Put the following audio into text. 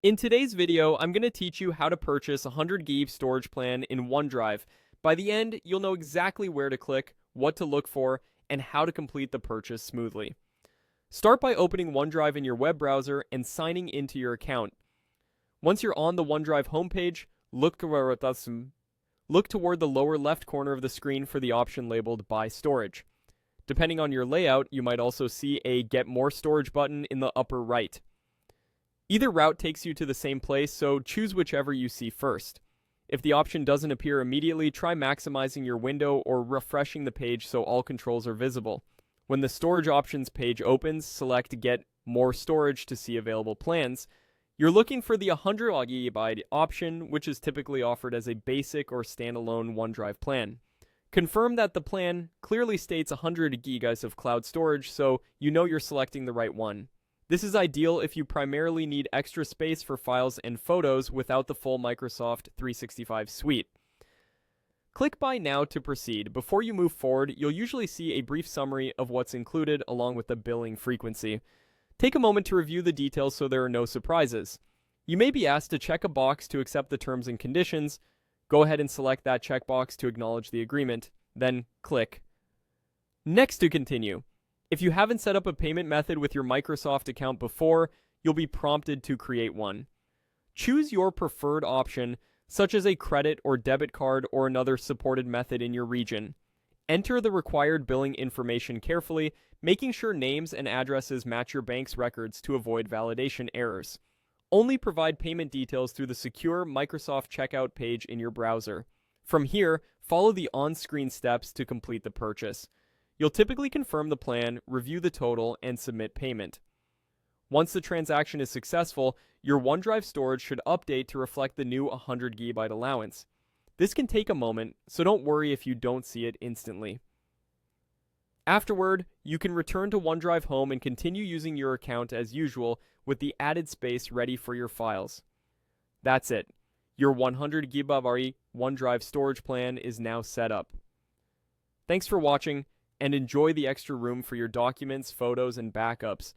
In today's video, I'm going to teach you how to purchase a 100 GB storage plan in OneDrive. By the end, you'll know exactly where to click, what to look for, and how to complete the purchase smoothly. Start by opening OneDrive in your web browser and signing into your account. Once you're on the OneDrive homepage, look toward the lower left corner of the screen for the option labeled Buy Storage. Depending on your layout, you might also see a Get More Storage button in the upper right. Either route takes you to the same place, so choose whichever you see first. If the option doesn't appear immediately, try maximizing your window or refreshing the page so all controls are visible. When the storage options page opens, select Get More Storage to see available plans. You're looking for the 100 GB option, which is typically offered as a basic or standalone OneDrive plan. Confirm that the plan clearly states 100 GB of cloud storage, so you know you're selecting the right one. This is ideal if you primarily need extra space for files and photos without the full Microsoft 365 suite. Click Buy Now to proceed. Before you move forward, you'll usually see a brief summary of what's included along with the billing frequency. Take a moment to review the details so there are no surprises. You may be asked to check a box to accept the terms and conditions. Go ahead and select that checkbox to acknowledge the agreement, then click Next to continue. If you haven't set up a payment method with your Microsoft account before, you'll be prompted to create one. Choose your preferred option, such as a credit or debit card or another supported method in your region. Enter the required billing information carefully, making sure names and addresses match your bank's records to avoid validation errors. Only provide payment details through the secure Microsoft checkout page in your browser. From here, follow the on-screen steps to complete the purchase. You'll typically confirm the plan, review the total, and submit payment. Once the transaction is successful, your OneDrive storage should update to reflect the new 100 GB allowance. This can take a moment, so don't worry if you don't see it instantly. Afterward, you can return to OneDrive Home and continue using your account as usual with the added space ready for your files. That's it. Your 100 GB OneDrive storage plan is now set up. Thanks for watching, and enjoy the extra room for your documents, photos, and backups.